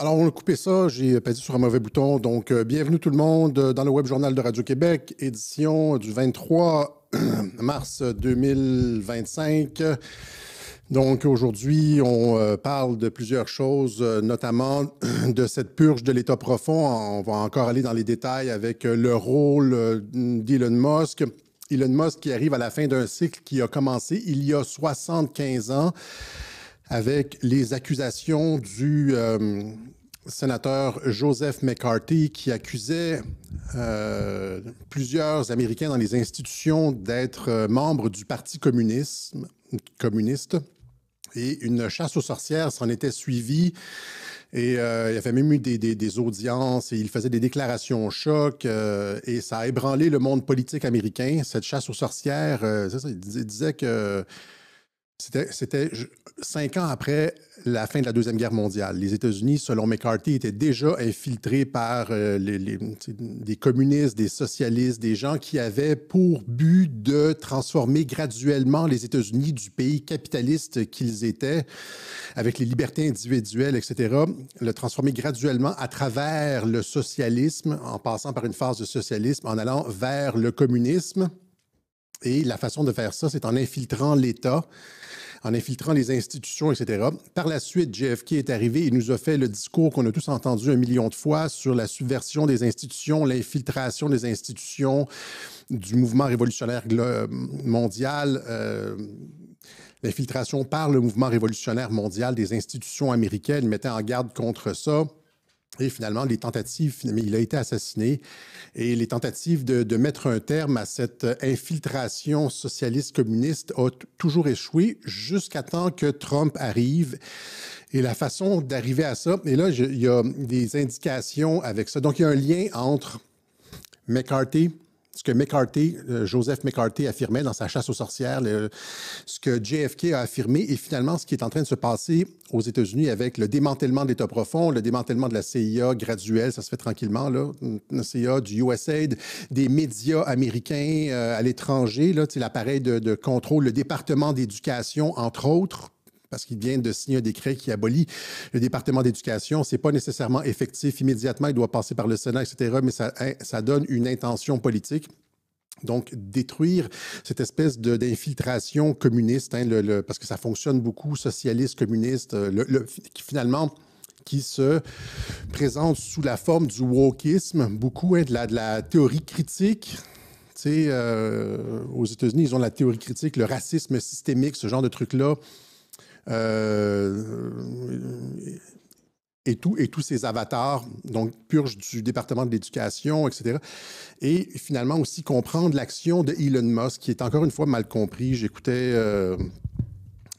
Alors, on a coupé ça, j'ai appuyé sur un mauvais bouton. Donc, bienvenue tout le monde dans le Web Journal de Radio-Québec, édition du 23 mars 2025. Donc, aujourd'hui, on parle de plusieurs choses, notamment de cette purge de l'État profond. On va encore aller dans les détails avec le rôle d'Elon Musk. Elon Musk qui arrive à la fin d'un cycle qui a commencé il y a 75 ans avec les accusations du sénateur Joseph McCarthy qui accusait plusieurs Américains dans les institutions d'être membres du Parti communiste. Et une chasse aux sorcières s'en était suivie. Et il y avait même eu des audiences et il faisait des déclarations choc et ça a ébranlé le monde politique américain. Cette chasse aux sorcières, il disait que c'était 5 ans après la fin de la Deuxième Guerre mondiale. Les États-Unis, selon McCarthy, étaient déjà infiltrés par des communistes, des socialistes, des gens qui avaient pour but de transformer graduellement les États-Unis du pays capitaliste qu'ils étaient, avec les libertés individuelles, etc., le transformer graduellement à travers le socialisme, en passant par une phase de socialisme, en allant vers le communisme. Et la façon de faire ça, c'est en infiltrant l'État, en infiltrant les institutions, etc. Par la suite, JFK est arrivé et nous a fait le discours qu'on a tous entendu 1 million de fois sur la subversion des institutions, l'infiltration des institutions du mouvement révolutionnaire mondial, l'infiltration par le mouvement révolutionnaire mondial des institutions américaines. Il mettait en garde contre ça. Et finalement, il a été assassiné. Et les tentatives de mettre un terme à cette infiltration socialiste-communiste ont toujours échoué jusqu'à temps que Trump arrive. Et la façon d'arriver à ça, et là, il y a des indications avec ça. Donc, il y a un lien entre McCarthy, ce que Joseph McCarthy affirmait dans sa chasse aux sorcières, ce que JFK a affirmé et finalement ce qui est en train de se passer aux États-Unis avec le démantèlement de l'État profond, le démantèlement de la CIA graduel, ça se fait tranquillement, là, la CIA, du USAID, des médias américains à l'étranger, l'appareil de contrôle, le département d'éducation, entre autres, parce qu'il vient de signer un décret qui abolit le département d'éducation. Ce n'est pas nécessairement effectif immédiatement, il doit passer par le Sénat, etc., mais ça donne une intention politique. Donc, détruire cette espèce d'infiltration communiste, parce que ça fonctionne beaucoup, socialiste, communiste, finalement, qui se présente sous la forme du wokisme, beaucoup de la théorie critique. Aux États-Unis, ils ont la théorie critique, le racisme systémique, ce genre de trucs-là. Et tous ces avatars, donc purge du département de l'éducation, etc. Et finalement aussi comprendre l'action de Elon Musk, qui est encore une fois mal compris. J'écoutais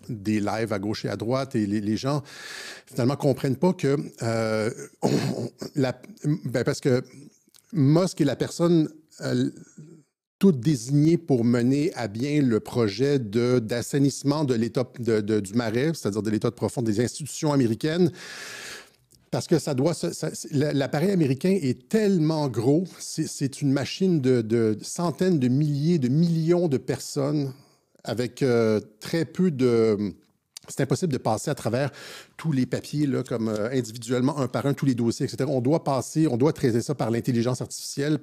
des lives à gauche et à droite et les gens finalement comprennent pas que parce que Musk est la personne toute désignée pour mener à bien le projet d'assainissement de l'État du Marais, c'est-à-dire de l'État profond des institutions américaines, parce que l'appareil américain est tellement gros, c'est une machine de centaines de milliers, de millions de personnes avec très peu de... C'est impossible de passer à travers tous les papiers, là, comme individuellement, un par un, tous les dossiers, etc. On doit traiter ça par l'intelligence artificielle,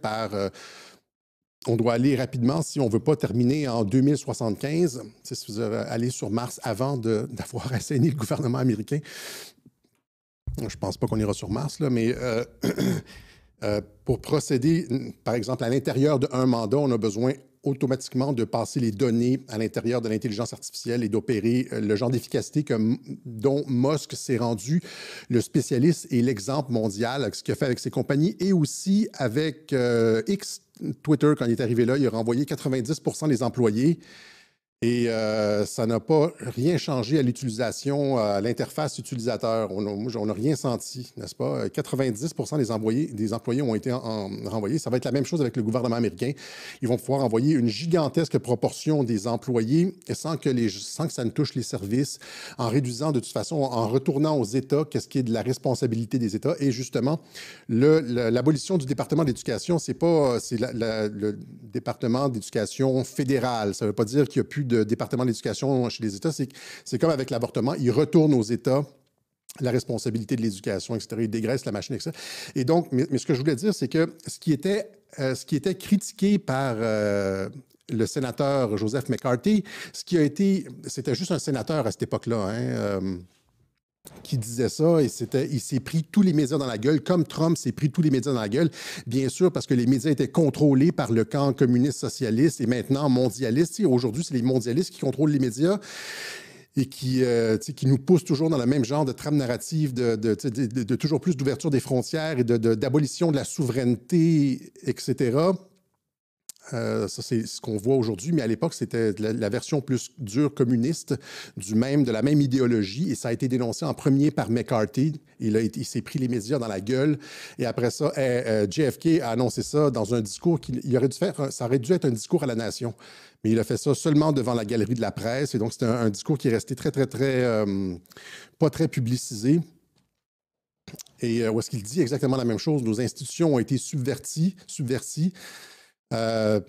on doit aller rapidement si on ne veut pas terminer en 2075, si vous allez sur Mars avant d'avoir assaini le gouvernement américain. Je ne pense pas qu'on ira sur Mars, là, mais pour procéder, par exemple, à l'intérieur d'un mandat, on a besoin automatiquement de passer les données à l'intérieur de l'intelligence artificielle et d'opérer le genre d'efficacité dont Musk s'est rendu le spécialiste et l'exemple mondial, ce qu'il a fait avec ses compagnies et aussi avec X, Twitter, quand il est arrivé là, il a renvoyé 90% des employés. Et ça n'a pas rien changé à l'utilisation, à l'interface utilisateur. On n'a rien senti, n'est-ce pas? 90% des employés ont été renvoyés. Ça va être la même chose avec le gouvernement américain. Ils vont pouvoir envoyer une gigantesque proportion des employés sans que ça ne touche les services, en réduisant de toute façon, en retournant aux États, qu'est-ce qui est de la responsabilité des États. Et justement, l'abolition du département d'éducation, c'est le département d'éducation fédéral. Ça ne veut pas dire qu'il n'y a plus de département d'éducation chez les États. C'est comme avec l'avortement, il retourne aux États la responsabilité de l'éducation, etc. Il dégraisse la machine, etc. Et donc, mais ce que je voulais dire, c'est que ce qui était critiqué par le sénateur Joseph McCarthy, c'était juste un sénateur à cette époque-là, hein, qui disait ça, et il s'est pris tous les médias dans la gueule, comme Trump s'est pris tous les médias dans la gueule, bien sûr, parce que les médias étaient contrôlés par le camp communiste socialiste et maintenant mondialiste. Aujourd'hui, c'est les mondialistes qui contrôlent les médias et qui nous poussent toujours dans le même genre de trame narrative de toujours plus d'ouverture des frontières et d'abolition de la souveraineté, etc. Ça, c'est ce qu'on voit aujourd'hui, mais à l'époque, c'était la version plus dure communiste de la même idéologie, et ça a été dénoncé en premier par McCarthy. Il s'est pris les médias dans la gueule, et après ça, JFK a annoncé ça dans un discours ça aurait dû être un discours à la nation, mais il a fait ça seulement devant la galerie de la presse, et donc c'est un discours qui est resté très, très, très, pas très publicisé. Et où est-ce qu'il dit exactement la même chose? Nos institutions ont été subverties par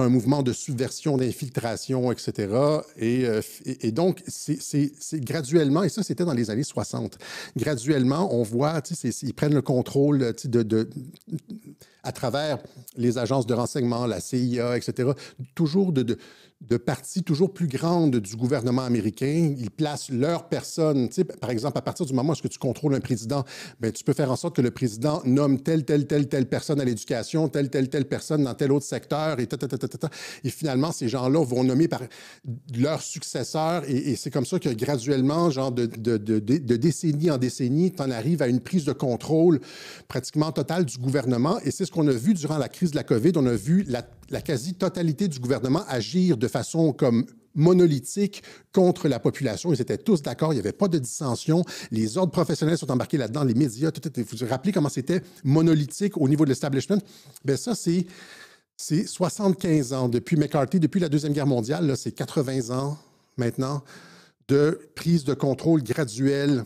un mouvement de subversion, d'infiltration, etc. Et donc, c'est graduellement, et ça, c'était dans les années 60, graduellement, on voit, ils prennent le contrôle à travers les agences de renseignement, la CIA, etc., toujours de parties toujours plus grandes du gouvernement américain. Ils placent leurs personnes. Par exemple, à partir du moment où est-ce que tu contrôles un président, bien, tu peux faire en sorte que le président nomme telle personne à l'éducation, telle personne dans tel autre secteur, et finalement, ces gens-là vont nommer par leurs successeurs, et c'est comme ça que graduellement, genre de décennie en décennie, tu en arrives à une prise de contrôle pratiquement totale du gouvernement, et c'est ce qu'on a vu durant la crise de la COVID. On a vu la quasi-totalité du gouvernement agir de façon comme monolithique contre la population. Ils étaient tous d'accord, il n'y avait pas de dissension. Les ordres professionnels sont embarqués là-dedans, les médias, vous vous rappelez comment c'était monolithique au niveau de l'establishment? Bien, ça, c'est 75 ans depuis McCarthy, depuis la Deuxième Guerre mondiale, c'est 80 ans maintenant de prise de contrôle graduelle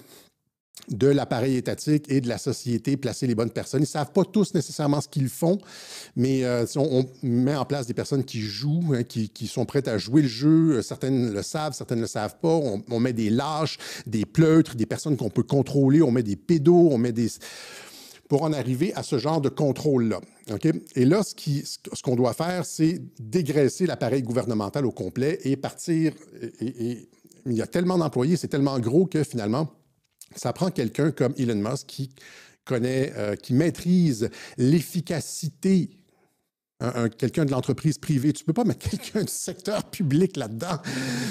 de l'appareil étatique et de la société, placer les bonnes personnes. Ils ne savent pas tous nécessairement ce qu'ils font, mais on met en place des personnes qui jouent, hein, qui sont prêtes à jouer le jeu. Certaines le savent, certaines ne le savent pas. On met des lâches, des pleutres, des personnes qu'on peut contrôler. On met des pédos, on met des... pour en arriver à ce genre de contrôle-là. Okay? Et là, ce qu'on doit faire, c'est dégraisser l'appareil gouvernemental au complet et partir... Et il y a tellement d'employés, c'est tellement gros que finalement, ça prend quelqu'un comme Elon Musk qui connaît, qui maîtrise l'efficacité, quelqu'un de l'entreprise privée. Tu ne peux pas mettre quelqu'un du secteur public là-dedans.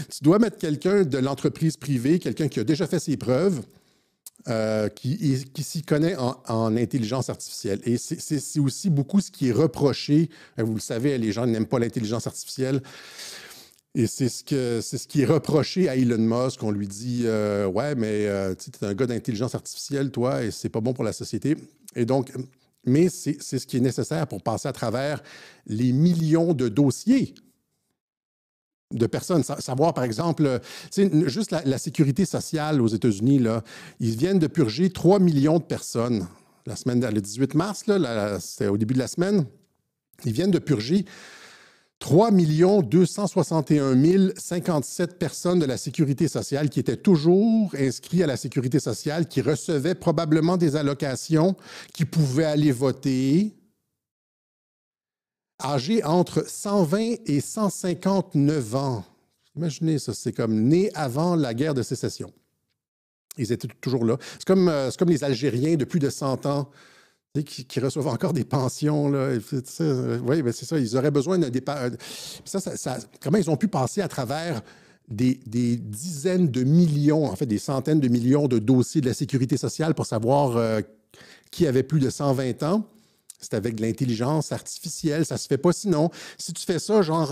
Tu dois mettre quelqu'un de l'entreprise privée, quelqu'un qui a déjà fait ses preuves, qui s'y connaît en intelligence artificielle. Et c'est aussi beaucoup ce qui est reproché. Vous le savez, les gens n'aiment pas l'intelligence artificielle. Et c'est ce qui est reproché à Elon Musk. On lui dit ouais, mais tu es un gars d'intelligence artificielle, toi, et c'est pas bon pour la société. Et donc, mais c'est ce qui est nécessaire pour passer à travers les millions de dossiers de personnes. Savoir, par exemple, juste la sécurité sociale aux États-Unis, là, ils viennent de purger 3 millions de personnes. Le 18 mars, c'était au début de la semaine, ils viennent de purger 3 261 057 personnes de la sécurité sociale qui étaient toujours inscrits à la sécurité sociale, qui recevaient probablement des allocations, qui pouvaient aller voter, âgés entre 120 et 159 ans. Imaginez ça, c'est comme nés avant la guerre de sécession. Ils étaient toujours là. C'est comme les Algériens de plus de 100 ans, qui reçoivent encore des pensions. Là. Oui, ben c'est ça. Ils auraient besoin d'un départ. Comment ils ont pu passer à travers des dizaines de millions, en fait des centaines de millions de dossiers de la sécurité sociale pour savoir qui avait plus de 120 ans? C'est avec de l'intelligence artificielle. Ça se fait pas sinon. Si tu fais ça, genre,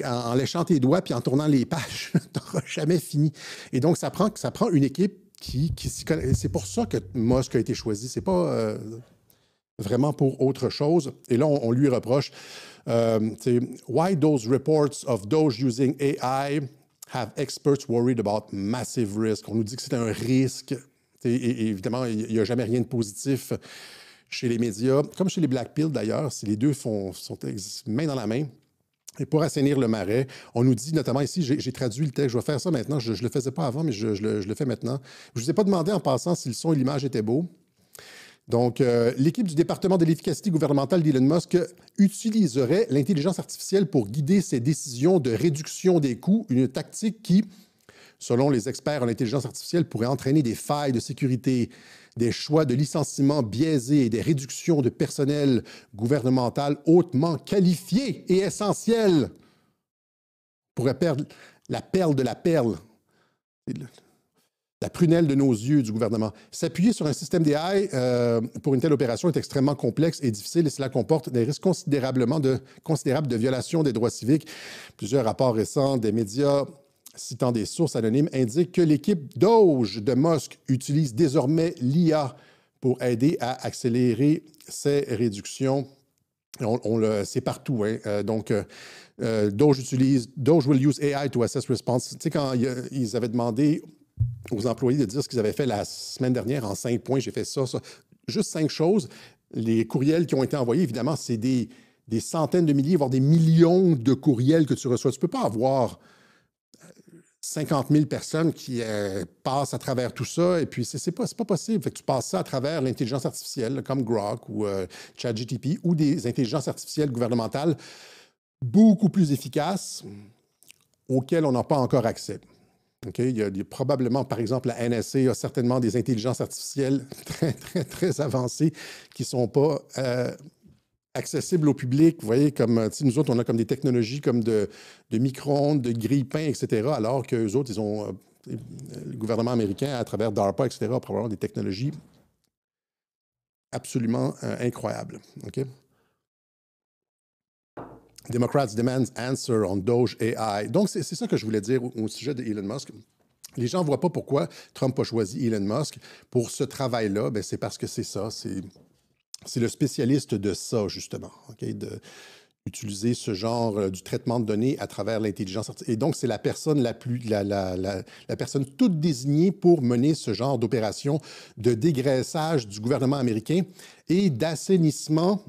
en léchant tes doigts puis en tournant les pages, tu n'auras jamais fini. Et donc, ça prend une équipe qui s'y connaît. C'est pour ça que Musk a été choisi. C'est pas vraiment pour autre chose. Et là, on lui reproche Why those reports of those using AI have experts worried about massive risk? On nous dit que c'est un risque. Et évidemment, il n'y a jamais rien de positif chez les médias, comme chez les Black Pill d'ailleurs. Les deux sont main dans la main. Et pour assainir le marais, on nous dit notamment ici, j'ai traduit le texte, je vais faire ça maintenant, je ne le faisais pas avant, mais je le fais maintenant. Je ne vous ai pas demandé en passant si le son et l'image étaient beaux. Donc, l'équipe du département de l'efficacité gouvernementale d'Elon Musk utiliserait l'intelligence artificielle pour guider ses décisions de réduction des coûts, une tactique qui, selon les experts en intelligence artificielle, pourrait entraîner des failles de sécurité, des choix de licenciement biaisés et des réductions de personnel gouvernemental hautement qualifié et essentiel. On pourrait perdre la perle de la perle. La prunelle de nos yeux du gouvernement. S'appuyer sur un système d'AI pour une telle opération est extrêmement complexe et difficile et cela comporte des risques considérables de violation des droits civiques. Plusieurs rapports récents des médias citant des sources anonymes indiquent que l'équipe Doge de Musk utilise désormais l'IA pour aider à accélérer ces réductions. C'est partout. Hein? Doge will use AI to assess response. Tu sais, quand ils avaient demandé aux employés de dire ce qu'ils avaient fait la semaine dernière en 5 points. J'ai fait ça. Juste 5 choses. Les courriels qui ont été envoyés, évidemment, c'est des centaines de milliers, voire des millions de courriels que tu reçois. Tu ne peux pas avoir 50 000 personnes qui passent à travers tout ça, et puis c'est pas possible. Fait que tu passes ça à travers l'intelligence artificielle, comme Grok ou ChatGPT, ou des intelligences artificielles gouvernementales beaucoup plus efficaces auxquelles on n'a pas encore accès. Okay? Il y a probablement, par exemple, la NSA a certainement des intelligences artificielles très avancées qui ne sont pas accessibles au public. Vous voyez, comme nous autres, on a comme des technologies comme de micro-ondes, de grille-pain, etc., alors qu'eux autres, ils ont, le gouvernement américain, à travers DARPA, etc., a probablement des technologies absolument incroyables. Okay? Democrats demands answer on Doge AI. Donc, c'est ça que je voulais dire au sujet de Elon Musk. Les gens ne voient pas pourquoi Trump a choisi Elon Musk pour ce travail-là. C'est parce que c'est ça. C'est le spécialiste de ça, justement, okay? D'utiliser ce genre du traitement de données à travers l'intelligence artificielle. Et donc, c'est la personne la personne toute désignée pour mener ce genre d'opération de dégraissage du gouvernement américain et d'assainissement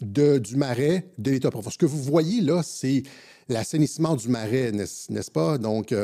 du marais de l'État profond. Ce que vous voyez là, c'est l'assainissement du marais, n'est-ce pas? Donc,